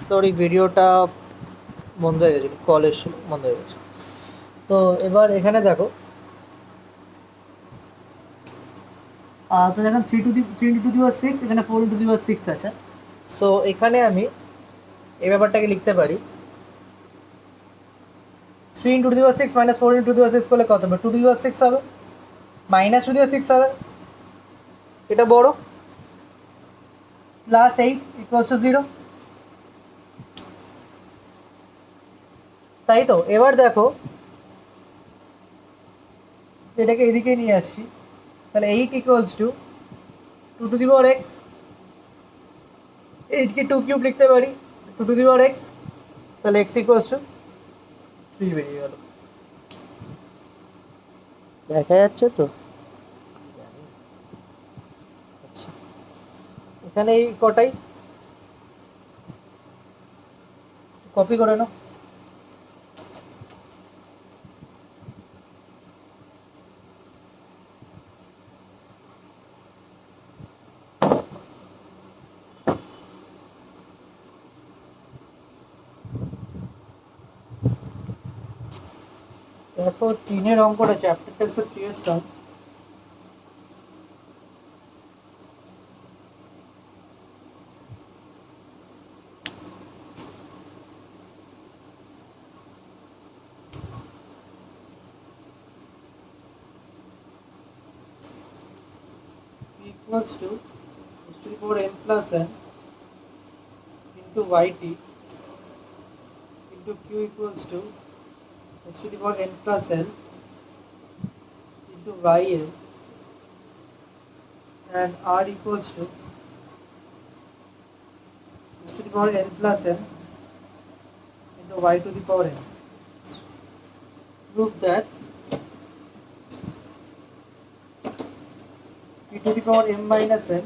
Sorry, ভিডিওটা বন্ধ হয়ে গেছিলো, কল এসেছিলো, বন্ধ হয়ে গেছে। তো এবার এখানে দেখো, তো দেখেন three into two the power six, এখানে four into the power six আছে। সো এখানে আমি এই ব্যাপারটাকে লিখতে পারি, three into two the power six minus four into two the power six করলে কত হবে? Two two the power six হবে, minus two the power six হবে, এটা বড়, plus eight equals to zero, তাই তো? এবার দেখো, এটাকে এদিকে নিয়ে আসছি, তাহলে eight equals to two two the power x, এইটকে টু কিউব লিখতে পারি, two two the power x, তাহলে এক্স ইকুয়ালস টু থ্রি বেরিয়ে গেল। দেখা যাচ্ছে তো? আচ্ছা, এখানে এই কটাই কপি করে নাও। দেখো, তিনের অঙ্কটা চ্যাপ্টার টেস্ট থ্রি এর সাম, equals to x to the power n plus n into yt into q equals to x to the power n plus n into yl, and r equals to x to the power n plus n into y to the power n. Prove that p to the power m minus n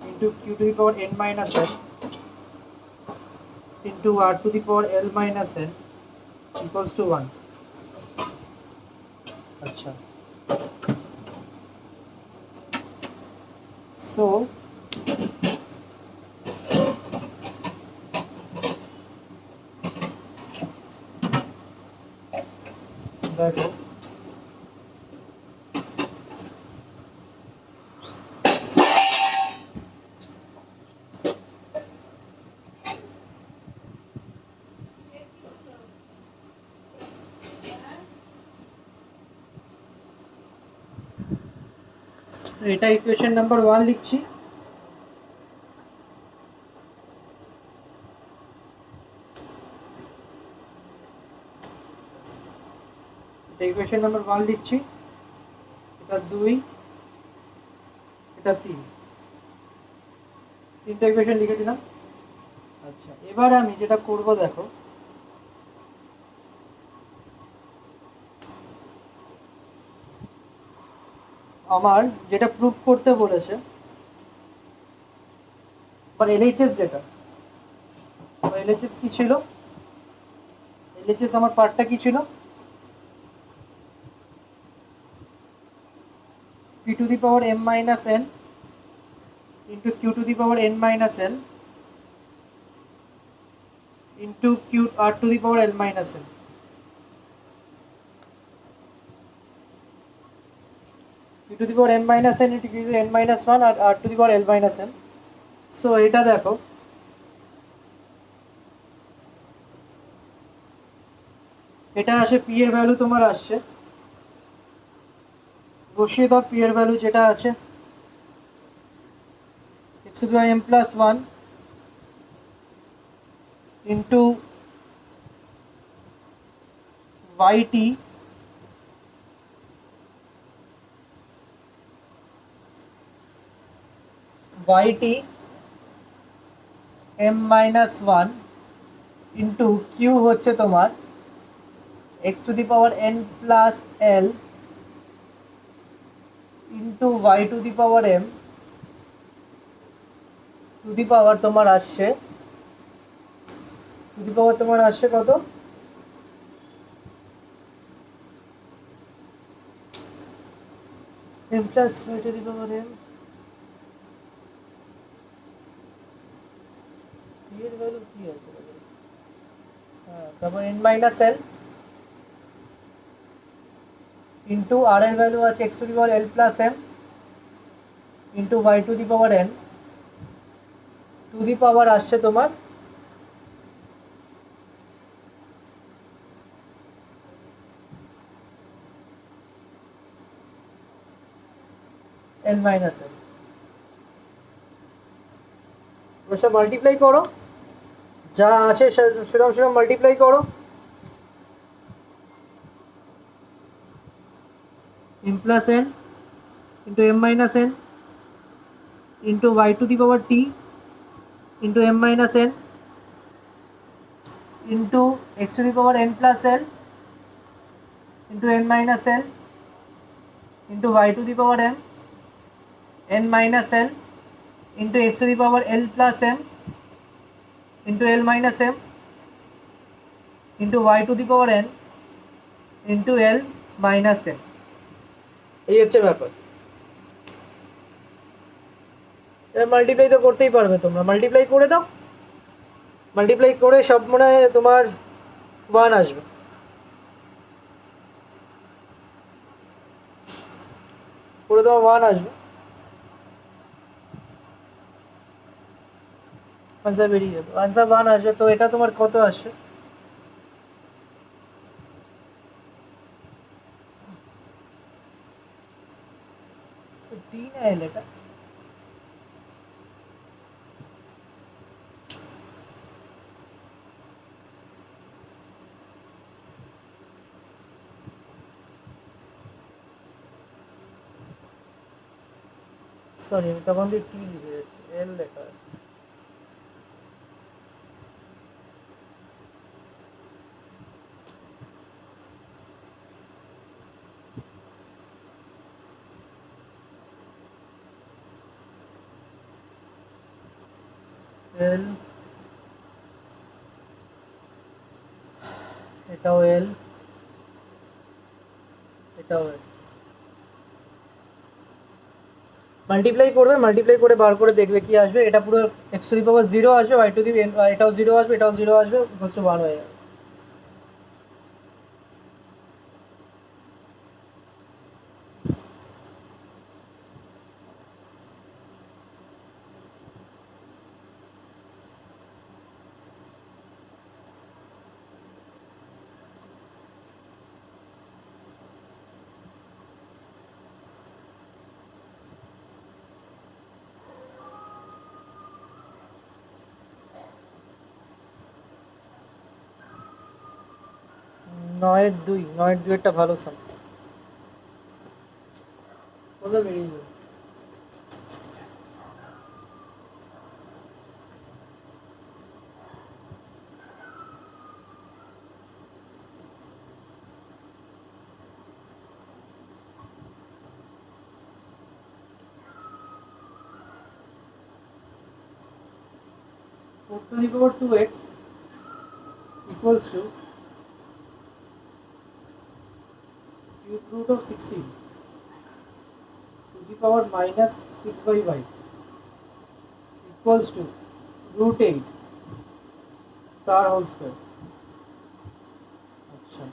into q to the power n minus n into r to the power l minus n equals to 1. अच्छा, so দেখো, এটা equation number 1 লিখছি। এটা equation number 1 লিখছি, এটা 2, এটা 3, তিনটা equation লিখে দিলাম। আচ্ছা, এবার আমি যেটা করব দেখো, আমার যেটা প্রুফ করতে বলেছে, আর এলএইচএস যেটা, এলএইচএস কি ছিল? এলএইচএস আমার পার্টটা কি ছিল? p to the power m minus n into q to the power n minus n into q r to the power l minus n. p to the power m minus n into q to the n minus 1 আর r to the power l minus n. So এটা দেখো, এটা আসে p এর value তোমার আসছে, বসিয়ে দাও p এর ভ্যালু যেটা আছে x to the power m plus 1 into yt m minus 1 into q হচ্ছে তোমার x to the power n plus l into y to the power m to the power তোমার আসছে, টু দি পাওয়ার তোমার আসছে কত? m plus y to the power m এর value কি আছে? হ্যাঁ, তারপর n minus l into r এর ভ্যালু আছে x to the power l plus m into y to the power n to the power আসছে তোমার এল মাইনাস এল। ওসব মাল্টিপ্লাই করো, যা আছে সেরকম সেরকম মাল্টিপ্লাই করো। m plus n into m minus n into y to the power t into m minus n into x to the power n plus l into n minus l into y to the power m n minus l into x to the power l plus m into l minus m into y to the power n into l minus m. এই হচ্ছে ব্যাপার। এবার multiply তো করতেই পারবে তোমরা, multiply করে দাও, মাল্টিপ্লাই করে সব মনে হয় তোমার 1 আসবে। করে তোমার 1 আসবে, আনসার বেরিয়ে যাবে, আনসার 1 আসবে। তো এটা তোমার কত আসছে? টি না এল এটা? সরি, আমি তখন দিয়ে টি লিখে যাচ্ছি, এল লেখা আছে। এল, এটাও এল, এটাও এল। মাল্টিপ্লাই করবে, মাল্টিপ্লাই করে বার করে দেখবে কি আসবে। এটা পুরো এক্স টু দি পাওয়ার 0 আসবে, ওয়াই টু দি এটাও 0 আসবে, এটাও 0 আসবে, ইকুয়ালস টু 1 হয়ে যাবে। নয়ের দুই, নয়ের দুই একটা ভালো সাম। কোথাও বেরিয়ে যাবে। Four two the power 2x equals to cube root of 16 to the power minus 6 by y equals to root 8 তার হোল স্কয়ার। আচ্ছা,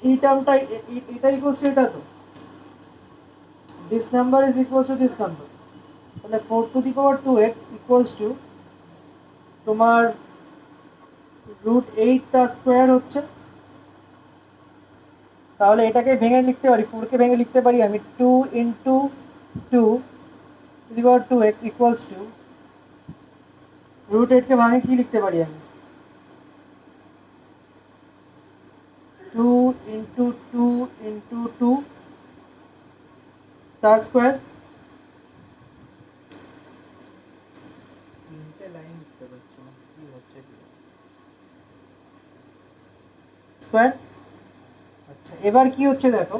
এই টার্মটা এটা ইকুয়ালস টু এটা, তো this number is equals to this number. তাহলে 4 to the power 2x equals two তোমার root 8 তার square হচ্ছে। তাহলে এটাকে ভেঙে লিখতে পারি, 4কে ভেঙে লিখতে পারি আমি 2 into 2 to the power 2x equals to root 8কে ভাঙে কি লিখতে পারি আমি 2 ইন্টু 2 ইন্টু 2 তার স্কোয়ার। তিনটে লাইন লিখতে পারছি না, কি হচ্ছে কি স্কোয়ার। আচ্ছা, এবার কি হচ্ছে দেখো,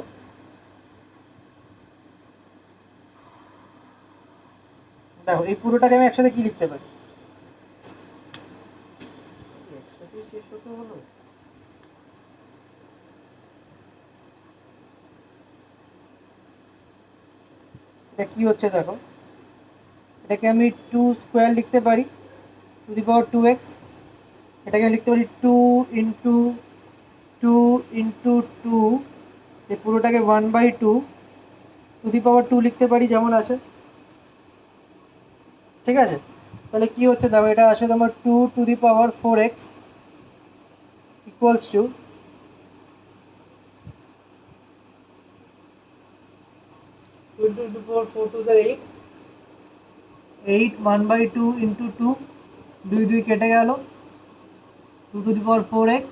দেখো এই পুরোটাকে আমি একসাথে কি লিখতে পারি, একসাথে শেষ হতে হলো। এটা কি হচ্ছে দেখো, এটাকে আমি 2 স্কোয়ার লিখতে পারি, টু দি পাওয়ার 2x। এটাকে লিখতে পারি 2 ইন্টু 2 ইন্টু 2, এই পুরোটাকে 1/2 টু দি পাওয়ার 2 লিখতে পারি যেমন আছে। ঠিক আছে, তাহলে কি হচ্ছে দেখো, এটা আসে তোমার 2 to the power 4x equals to 2 into 4, 4 2 are 8, 8 1/2 into 2, 2 2 কেটে গেল, 2 টু দি পাওয়ার 4x,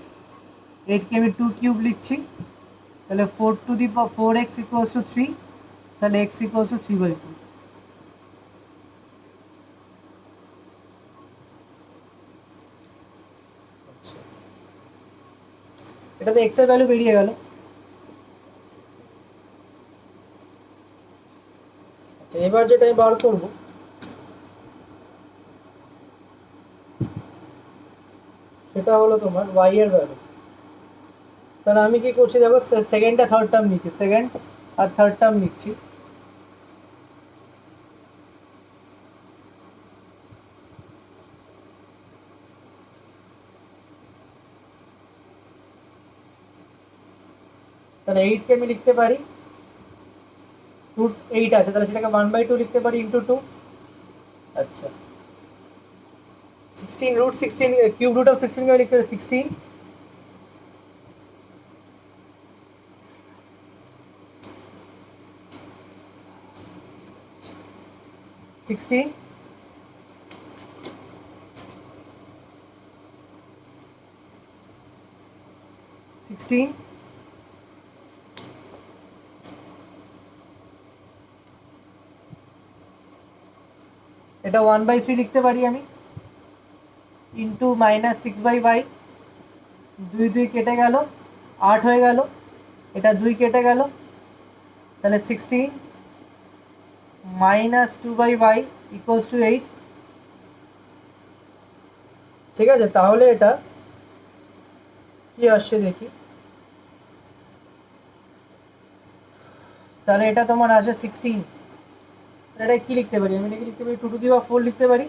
8কে আমি 2 কিউব লিখছি, তাহলে 4 to the power 4x equals to 3, তাহলে x ইকুয়ালস টু 3/2। এটাতে x এর ভ্যালু বেরিয়ে গেল। আচ্ছা, এবার যেটা আমি বার করবো সেটা হলো তোমার y এর ভ্যালু। তাহলে আমি কি করছি দেখো, সেকেন্ড আর থার্ড টার্ম নিচ্ছি, সেকেন্ড আর থার্ড টার্ম নিচ্ছি। তাহলে 8কে আমি লিখতে পারি, রুট 8 আছে, তাহলে সেটাকে 1/2 লিখতে পারি ইন্টু 2। আচ্ছা, 16 রুট 16, কিউব রুট অফ 16কে আমি লিখতে পারি 16, 16 16, এটা 1/3 লিখতে পারি আমি, ইন্টু -6/y, 2 2 কেটে গেল, 8 হয়ে গেল, এটা 2 কেটে গেল, তাহলে 16 -2/y ইকুয়ালস টু 8। ঠিক আছে, তাহলে এটা কি আসছে দেখি, তাহলে এটা তোমার আসে 16। এটা কি লিখতে পারি আমি, এটাকে লিখতে পারি 2 টু দি পাওয়ার 4 লিখতে পারি,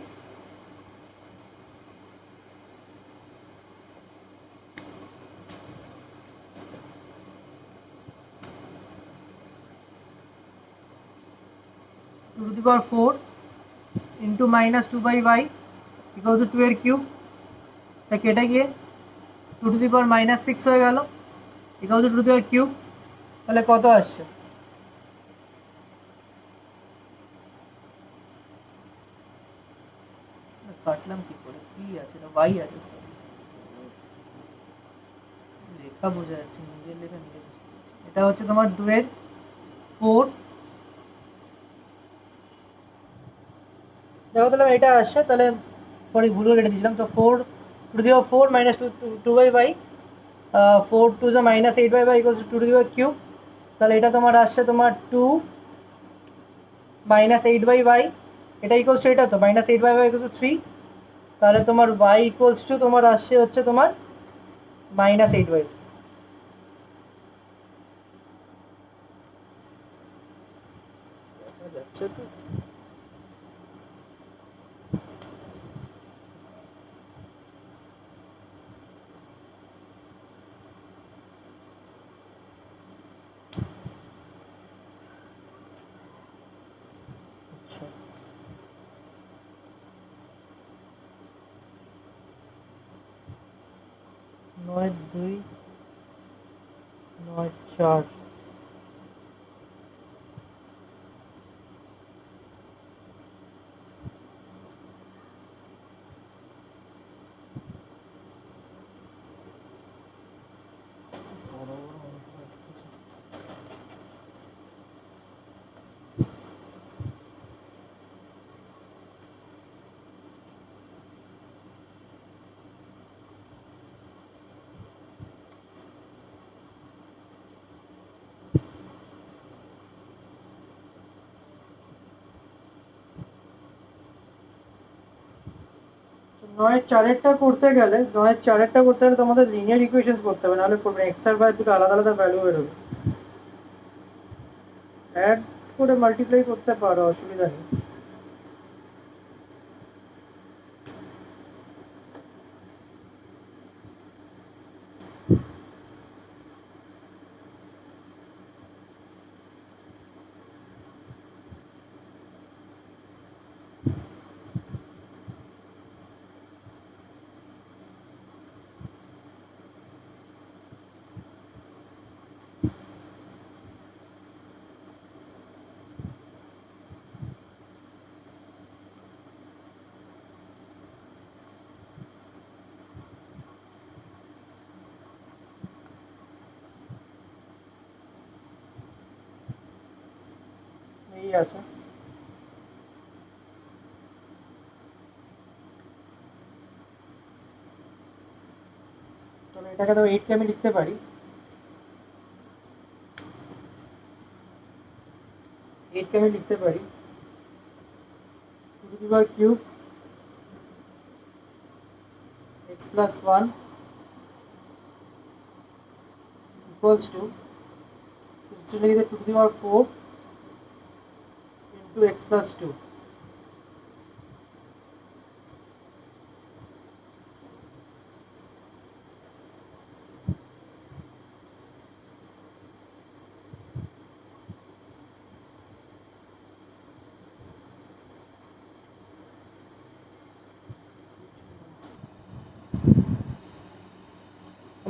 two two the power 4 into -2/y equals to 2 এর কিউব, তা কেটে গিয়ে 2 টু দি পাওয়ার -6 হয়ে গেল equals to 2 to the power cube, তাহলে কত আসছে, কাটলাম কি করে, কি আছে এটা, y আছে, লেখা বোঝা যাচ্ছে, নিজের লেখা নিজে বুঝতে পারছি। এটা হচ্ছে তোমার 2 এর 4, দেখো তাহলে এটা আসছে, তাহলে সরি ভুল করে কেটে দিয়েছিলাম, তো 4 to the power 4 minus 2/y, 4 to যা -8/y equals to two the power cube, তাহলে এটা তোমার আসছে তোমার 2 -8/y, এটা ইকুয়ালস টু এটা তো -8/y ইকুয়ালস টু 3, তাহলে তোমার y ইকুয়ালস টু তোমার আসছে হচ্ছে তোমার -8/y। যাচ্ছে তো, আচ্ছা 9 2 9 4, নয়ের চারেরটা করতে গেলে তোমাদের লিনিয়ার ইকুয়েশনস করতে হবে, নাহলে এক্স আর ওয়াই দুটো আলাদা আলাদা ভ্যালু বেরোবে। অ্যাড করে মাল্টিপ্লাই করতে পারো, অসুবিধা নেই। আছে। তাহলে এটাকে তো 8 কে আমি লিখতে পারি 2 to the power cube x plus 1 equals to, so this will be 2 to the power 4 into x plus 2.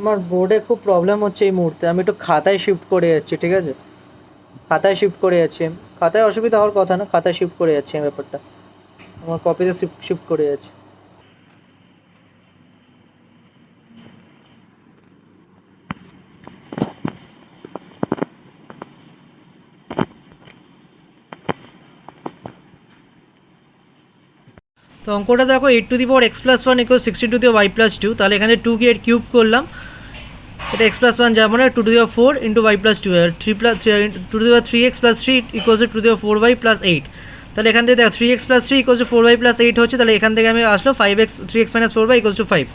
আমার বোর্ডে খুব প্রবলেম হচ্ছে এই মুহূর্তে, আমি একটু খাতায় শিফট করে যাচ্ছি, ঠিক আছে? খাতায় শিফট করে যাচ্ছি, খাতায় অসুবিধা হওয়ার কথা না, খাতায় শিফট করে যাচ্ছি আমি ব্যাপারটা, আমার কপিতে শিফট করে যাচ্ছি। তো অঙ্কটা দেখো 8 to the power x plus 1 equals 16 to the power y plus 2, তাহলে এখানে 2 কে কিউব করলাম, এটা x plus 1 যাবো না, 2 to the power 4 into y plus 2, 2 to the power 3x plus 3 equals to 2 to the power 4y plus 8, তাহলে এখান থেকে দেখো 3x plus 3 equals to 4y plus 8 হচ্ছে, তাহলে এখান থেকে আমি আসলো 5x 3x minus 4y equals to 5।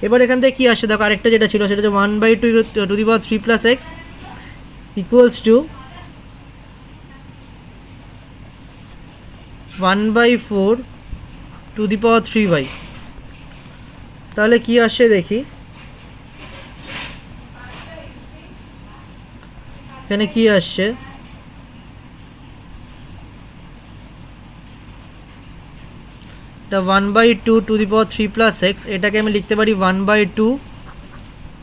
এবার এখান থেকে কী আসছে দেখো, আরেকটা যেটা ছিল সেটা হচ্ছে 1/2 to the power 3 plus x equals to 1/4 to the power 3y। তাহলে কি আসছে দেখি, এখানে কি আসছে, এটা 1/2 to the power 3 plus x, এটাকে আমি লিখতে পারি 1/2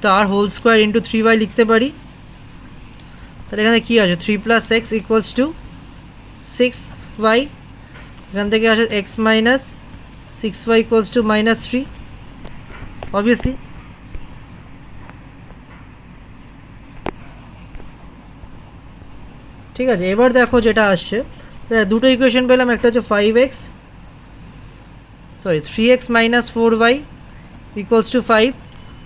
তার হোল স্কোয়ার ইন্টু 3y লিখতে পারি। তাহলে এখানে কি আসে 3 plus x equals to 6y, এখান থেকে আসে x minus 6y equals to -3 obviously। ঠিক আছে, এবার দেখো যেটা আসছে, দুটো ইকুয়েশন পেলাম, একটা হচ্ছে 3x minus 4y equals to 5,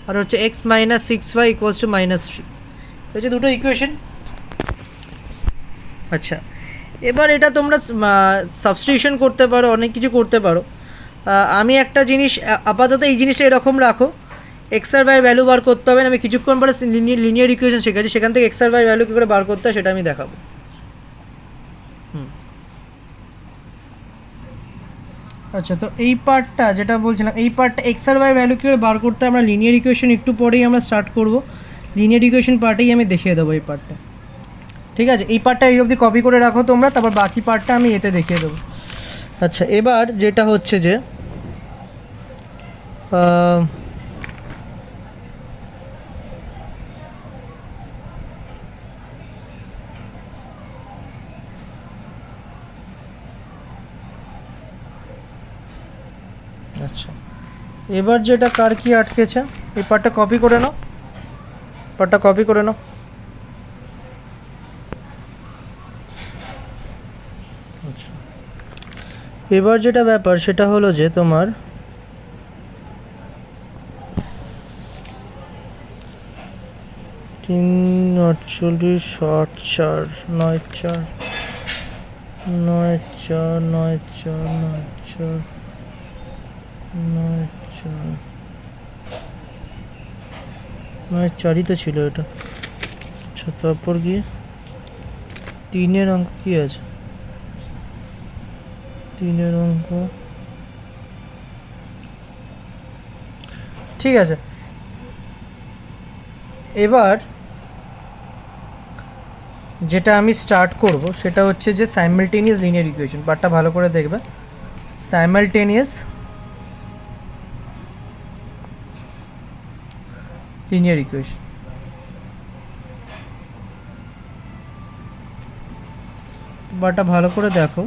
আর হচ্ছে x minus 6y equals to -3, হচ্ছে দুটো ইকুয়েশন। আচ্ছা, এবার এটা তোমরা সাবস্টিটিউশন করতে পারো, অনেক কিছু করতে পারো। আমি একটা জিনিস আপাতত এই জিনিসটা এরকম রাখো, এক্স আর ওয়াই ভ্যালু বার করতে হবে, আমি কিছুক্ষণ পরে লিনিয়ার ইকুয়েশন শেখাচ্ছি, সেখান থেকে এক্স আর ওয়াই ভ্যালু কী করে বার করতে হয় সেটা আমি দেখাবো। আচ্ছা, তো এই পার্টটা যেটা বলছিলাম, এই পার্টটা এক্স আর ওয়াই ভ্যালু কী করে বার করতে আমরা লিনিয়ার ইকুয়েশন একটু পরেই আমরা স্টার্ট করব, লিনিয়ার ইকুয়েশন পার্টেই আমি দেখিয়ে দেবো এই পার্টটা। ঠিক আছে, এই পার্টটা এই অবধি কপি করে রাখো তোমরা, তারপর বাকি পার্টটা আমি এতে দেখিয়ে দেবো। আচ্ছা, এবার যেটা হচ্ছে যে আচ্ছা, এবার যেটা কার কি আটকেছে, এই পার্টটা কপি করে নাও, পার্টটা কপি করে নাও। আচ্ছা, এবার যেটা ব্যাপার সেটা হলো যে তোমার 3 48 8 4 9 4 9 4 9 4 9 4 9 4 9 4ই তো ছিল এটা। আচ্ছা, তারপর গিয়ে 3-এর অঙ্ক কি আছে, 3-এর অঙ্ক ঠিক আছে। এবার যেটা আমি স্টার্ট করব সেটা হচ্ছে যে সাইমালটেনিয়াস লিনিয়ার ইকুয়েশন, পার্টটা ভালো করে দেখবে, সাইমালটেনিয়াস লিনিয়ার ইকুয়েশন। পার্টটা ভালো করে দেখো,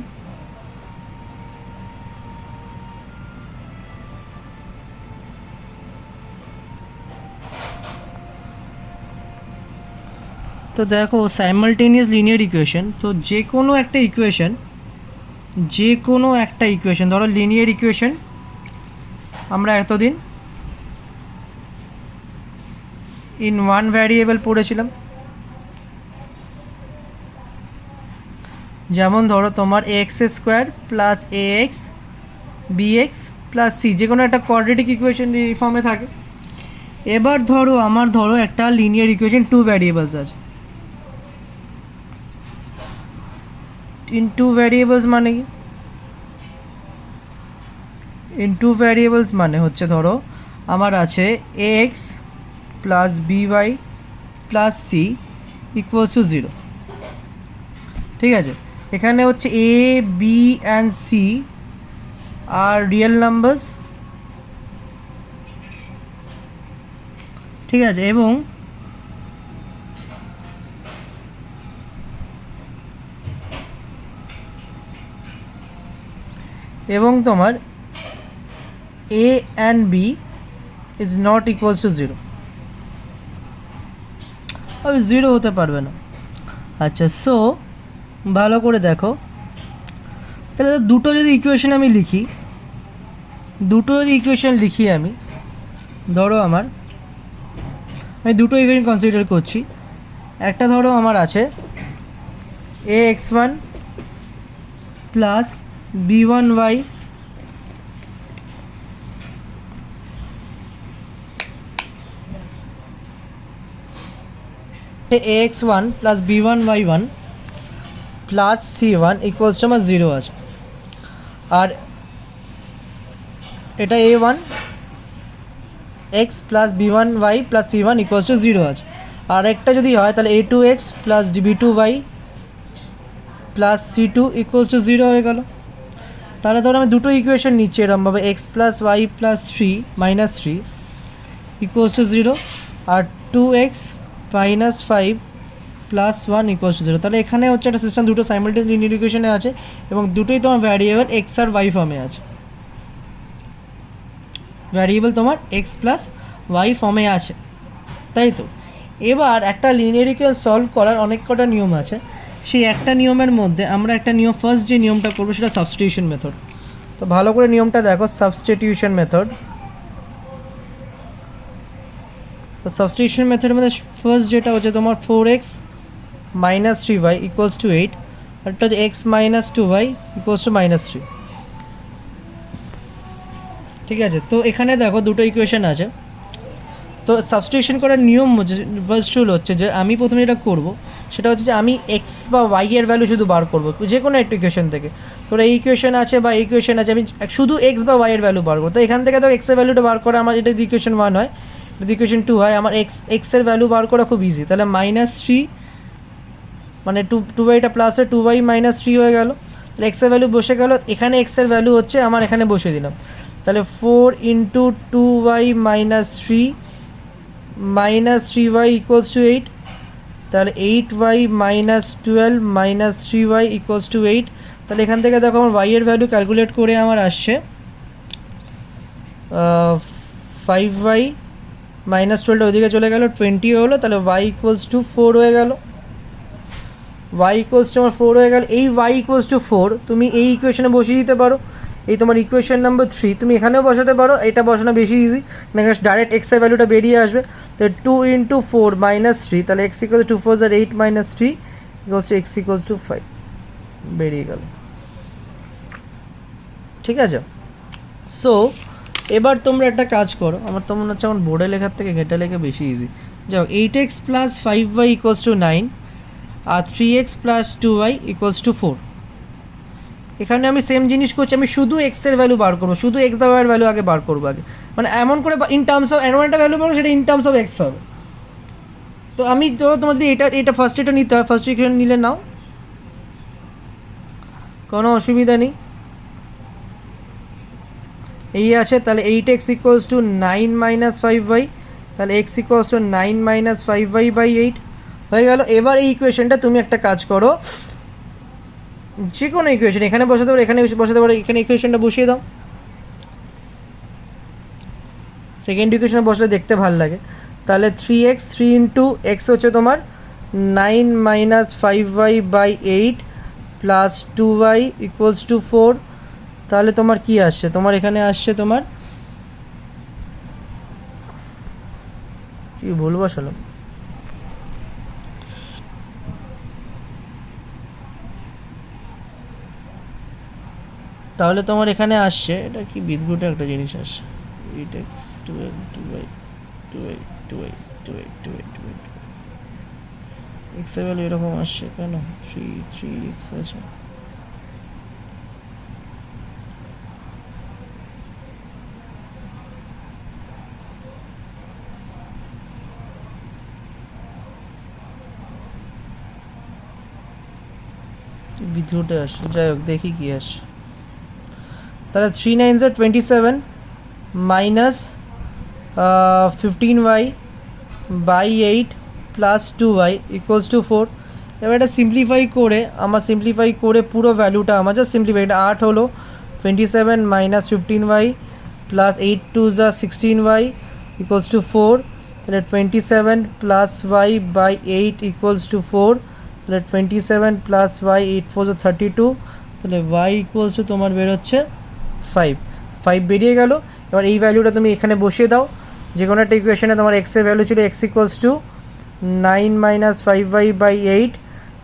তো দেখো সাইমালটেনিয়াস লিনিয়ার ইকুয়েশন, তো যে কোনো একটা ইকুয়েশন ধরো লিনিয়ার ইকুয়েশন আমরা এতদিন ইন ওয়ান ভ্যারিয়েবল পড়েছিলাম, যেমন ধরো তোমার x square plus a x b x plus c, যে কোনো একটা কোয়াড্রেটিক ইকুয়েশন এই ফর্মে থাকে। এবার ধরো আমার একটা লিনিয়ার ইকুয়েশন টু ভ্যারিয়েবলস আছে। ইন টু ভ্যারিয়েবলস মানে কি? ইন টু ভ্যারিয়েবলস মানে হচ্ছে ধরো আমার আছে a x plus b y plus c equals to 0। ঠিক আছে, এখানে হচ্ছে a b and c are real numbers. ঠিক আছে, এবং তোমার a and b is not equals to 0, আমি 0 হতে পারবে না। আচ্ছা, সো ভালো করে দেখো, তাহলে দুটো যদি ইকুয়েশন আমি লিখি আমি, ধরো আমি দুটো ইকুয়েশন কনসিডার করছি। একটা ধরো আমার আছে a x one plus b one y ax1 plus b1y1 plus c1 equals to আমার 0 আছে। আর এটা a1 x plus b1y plus c1 equals to 0 আছে। আর একটা যদি হয় তাহলে a2x plus b2y plus c2 equals to 0 হয়ে গেল। তাহলে ধরো আমি দুটো ইকুয়েশন নিচ্ছি এরমভাবে, x plus y plus 3 equals to 0 আর 2x minus 5 plus 1 equals to 0। তাহলে এখানে হচ্ছে একটা সিস্টেম, দুটো সাইমালটেনিয়াস লিনিয়ার ইকুয়েশনে আছে এবং দুটোই তোমার ভ্যারিয়েবল x আর y ফর্মে আছে। ভ্যারিয়েবল তোমার x প্লাস y ফর্মে আছে, তাই তো। এবার একটা লিনিয়ার ইকুয়েশন সলভ করার অনেক কটা নিয়ম আছে। সেই একটা নিয়মের মধ্যে আমরা একটা নিয়ম, ফার্স্ট যে নিয়মটা করবো সেটা সাবস্টিটিউশন মেথড। তো ভালো করে নিয়মটা দেখো, সাবস্টিটিউশন মেথড। তো সাবস্টিটিউশন মেথডের মধ্যে ফার্স্ট যেটা হচ্ছে তোমার 4x minus 3y equals two 8, আর একটা হচ্ছে x minus 2y equals two minus 3। ঠিক আছে, তো এখানে দেখো দুটো ইকুয়েশন আছে। তো সাবস্টিটিউশন করার নিয়ম ফার্স্ট রুল হচ্ছে যে আমি প্রথমে যেটা করবো সেটা হচ্ছে যে আমি এক্স বা ওয়াই এর ভ্যালু শুধু বার করবো যে কোনো একটা ইকুয়েশন থেকে। তোর এই ইকুয়েশন আছে বা এই ইকুয়েশন আছে, আমি শুধু এক্স বা ওয়াই এর ভ্যালু বার করবো। তো এখান থেকে তো এক্সের ভ্যালুটা বার করা আমার, এটা ইকুয়েশন 1 হয়, এটা ইকুয়েশন 2 হয়। আমার এক্সের ভ্যালু বার করা খুব ইজি। তাহলে মাইনাস 3 মানে টু ওয়াইটা প্লাসে 2y মাইনাস 3 হয়ে গেল। তাহলে এক্সের ভ্যালু বসে গেল, এখানে এক্সের ভ্যালু হচ্ছে আমার, এখানে বসে দিলাম। তাহলে 4 into 2y minus 3 minus 3y equals two 8। তাহলে 8y minus 12 minus 3y equals two 8। তাহলে এখান থেকে দেখো আমার y এর ভ্যালু ক্যালকুলেট করে আমার আসছে 5y মাইনাস 12টা ওইদিকে চলে গেল, 20 হলো। তাহলে y ইকুয়ালস টু 4 হয়ে গেল, y ইকুয়ালস টু আমার 4 হয়ে গেল। এই y ইকুয়ালস টু 4 তুমি এই ইকুয়েশনে বসিয়ে দিতে পারো। এই তোমার ইকুয়েশন নাম্বার 3 তুমি এখানেও বসাতে পারো, এটা বসানো বেশি ইজি, ডাইরেক্ট এক্স এর ভ্যালুটা বেরিয়ে আসবে। তো 2 ইন্টু 4 মাইনাস 3, তাহলে এক্স ইকুয়াল টু 4 আর 8 minus 3 equals to x equals to 5 বেরিয়ে গেল। ঠিক আছে, সো এবার তোমরা একটা কাজ করো, আমার তো মনে হচ্ছে আমার বোর্ডে লেখার থেকে ঘেটে লেখা বেশি ইজি। যাও 8x plus 5y equals to 9 আর 3x plus 2y equals to 4। এখানে আমি সেম জিনিস করছি, আমি শুধু এক্সের ভ্যালু বার করবো, শুধু এক্স বা ওয়াইয়ের ভ্যালু আগে বার করবো আগে, মানে এমন করে ইন টার্মস অফ এমন একটা ভ্যালু পাবো সেটা ইন টার্মস অফ এক্স হবে। তো আমি তো তোমার যদি এটা ফার্স্ট এটা নিতে হয়, ফার্স্ট ইকুয়েশন নিলে নাও, কোনো অসুবিধা নেই। এই আছে, তাহলে 8x equals to 9 minus 5y, তাহলে x equals to 9 minus 5y by 8 হয়ে গেল। এবার এই ইকুয়েশনটা তুমি একটা কাজ করো, যে কোনো ইকুয়েশন এখানে বসাতে পারো, এখানে বসাতে পারো, এখানে ইকুয়েশনটা বসিয়ে দাও। সেকেন্ড ইকুয়েশনে বসলে দেখতে ভালো লাগে। তাহলে 3x, 3 ইন্টু এক্স হচ্ছে তোমার 9 minus 5y by 8 plus 2y equals to 4। তাহলে তোমার কি আসছে, তোমার এখানে আসছে তোমার কি ভুল বসালো, তাহলে তোমার এখানে আসছে, এটা কি বিদ্যুটে একটা জিনিস আসছে, 8x 12 2y 2y 2y 2y 2y 2y x এর ভ্যালু এরকম আসছে কেন, 3x আছে। বিদ্যুটে আসছে, যাই হোক দেখি কি আসছে। তাহলে 3 9 27 minus 15y by 8 plus 2y equals to 4। এবার এটা সিম্পলিফাই করে, আমার সিম্পলিফাই করে পুরো ভ্যালুটা আমার জাস্ট সিম্পলিফাই, এটা 8 হলো 27 মাইনাস 15y প্লাস 8 2 যা 16y ইকুয়ালস টু 4। তাহলে 27 plus y by 8 equals to 4। তাহলে 27 প্লাস y 8 4 32। তাহলে y ইকুয়ালস টু তোমার বেরোচ্ছে 5 বেরিয়ে গেল। এবার এই ভ্যালুটা তুমি এখানে বসিয়ে দাও, যে কোনো একটা ইকুয়েশনে তোমার x এর ভ্যালু ছিল x equals to 9 minus 5y by 8।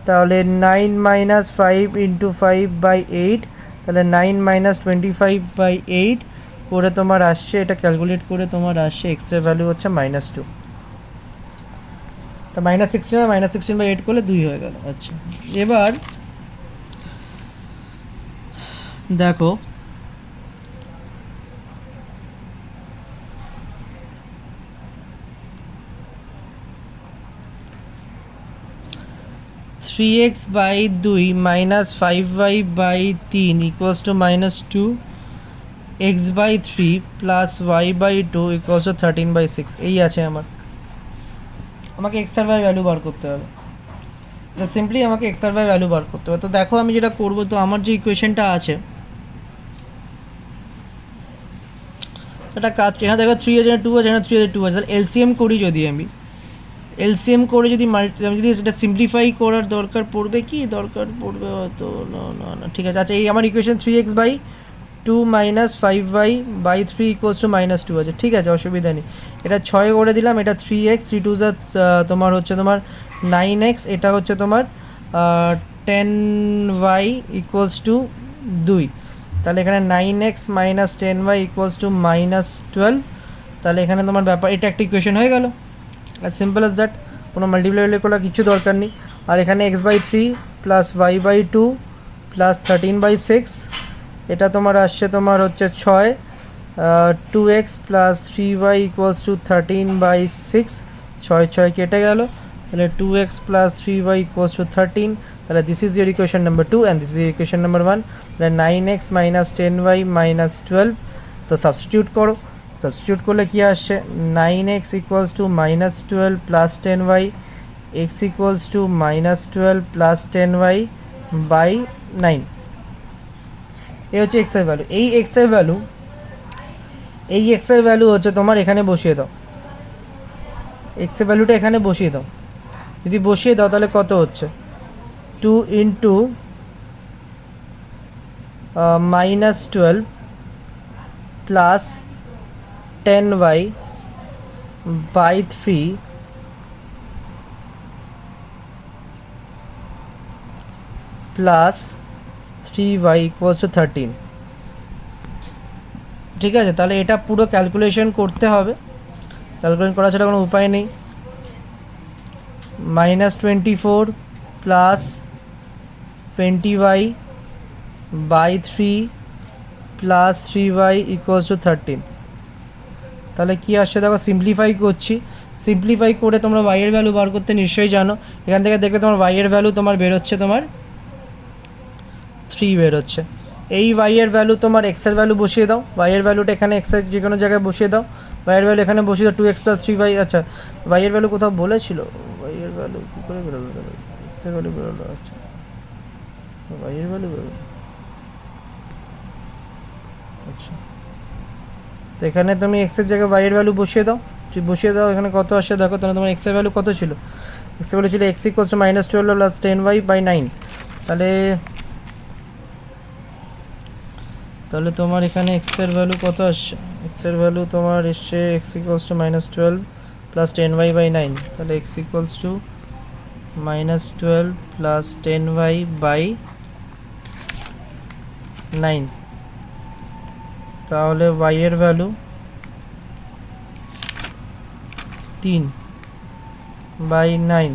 তাহলে 9 মাইনাস 5 ইন্টু 5 বাই 8, তাহলে 9 মাইনাস 25 বাই 8 করে তোমার আসছে, এটা ক্যালকুলেট করে তোমার আসছে x এর ভ্যালু হচ্ছে -2। তা -16 -16 বাই 8 করলে 2 হয়ে গেল। আচ্ছা এবার দেখো 3x by 2 minus 5y by 3 equals to -2, x by 3 plus y by 2 equals to 13 by 6। এই আছে আমার, আমাকে x এর ভ্যালু বার করতে হবে, তো সিম্পলি আমাকে x এর ভ্যালু বার করতে হবে। তো দেখো আমি যেটা করব, তো আমার যে ইকুয়েশনটা আছে এটা কাজ, এখানে দেখো 3 আছে 2 আছে, এখানে 3 আছে 2 আছে, তাহলে এলসিএম করি যদি আমি, এলসিএম করে যদি আমি যদি সেটা সিম্পলিফাই করার দরকার পড়বে, কি দরকার পড়বে হয়তো, না ঠিক আছে। আচ্ছা এই আমার equation 3x by 2 minus 5y by 3 equals to -2 আছে, ঠিক আছে অসুবিধা নেই। এটা 6 করে দিলাম, এটা 3x 3 2 যা তোমার হচ্ছে তোমার 9x, এটা হচ্ছে তোমার 10y ইকুয়ালস টু 2। তাহলে এখানে 9x minus 10y equals to -12। তাহলে এখানে তোমার ব্যাপার, এটা একটা ইকুয়েশন হয়ে গেল, as simple as that, কোনো মাল্টিপ্লাই করার কিছু দরকার নেই। আর এখানে x by 3 plus y by 2 plus 13 by 6, এটা তোমার আসছে তোমার হচ্ছে 6, 2x plus 3y equals to 13 by 6, 6 কেটে গেল, তাহলে 2x plus 3y equals to 13। তাহলে this is your equation number 2 and this is equation number 1। তাহলে 9x মাইনাস 10y মাইনাস 12, তো সাবস্টিটিউট করো, সাবস্টিটিউট করলে কি আসছে, 9x equals to -12 plus 10y, x equals to -12 plus 10y by 9। এই হচ্ছে x এর ভ্যালু। এই x এর ভ্যালু, এই x এর ভ্যালু হচ্ছে তোমার এখানে বসিয়ে দাও, x এর ভ্যালুটা এখানে বসিয়ে দাও, যদি বসিয়ে দাও তাহলে কত হচ্ছে, 2 into -12 plus 10y by 3 plus 3y equals to 13। ঠিক আছে, তাহলে এটা পুরো ক্যালকুলেশন করতে হবে, ক্যালকুলেশন করা ছাড়া কোনো উপায় নেই। -24 plus 20y by 3 plus 3y equals to 13। তাহলে কী আসছে দেখো, সিম্পলিফাই করছি, সিম্পলিফাই করে তোমরা y এর ভ্যালু বার করতে নিশ্চয়ই জানো। এখান থেকে দেখবে তোমার y এর ভ্যালু তোমার বেরোচ্ছে তোমার 3 বেরোচ্ছে। এই y এর ভ্যালু তোমার x এর ভ্যালু বসিয়ে দাও, y এর ভ্যালুটা এখানে x এর যে কোনো জায়গায় বসিয়ে দাও, y এর ভ্যালু এখানে বসিয়ে দাও 2x প্লাস 3y। আচ্ছা y এর ভ্যালু কোথাও বলেছিল, y এর ভ্যালু কী করে বেরোলো, x এর ভ্যালু বেরোলো, আচ্ছা তো y এর ভ্যালু বেরোলো, আচ্ছা তো এখানে তুমি x এর জায়গায় y এর ভ্যালু বসিয়ে দাও, বসিয়ে দাও, এখানে কত আসে দেখো, তাহলে তোমার x এর ভ্যালু কত ছিল, এক্স ভ্যালু ছিল x equals to -12 plus 10y/9। তাহলে তোমার এখানে এক্স এর ভ্যালু কত আসছে? এক্স এর ভ্যালু তোমার এসছে x equals to -12 plus 10y/9। তাহলে x equals to -12 plus 10y/9। তাহলে y এর value 3/9।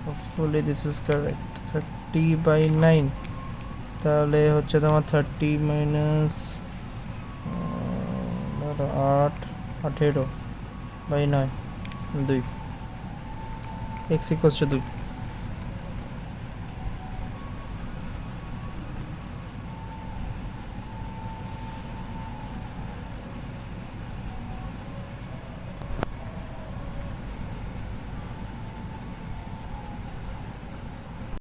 Hopefully this is correct, 30/9। তাহলে হচ্ছে তোমার 30 মাইনাস 18/9 2, x ইকুয়ালস টু 2।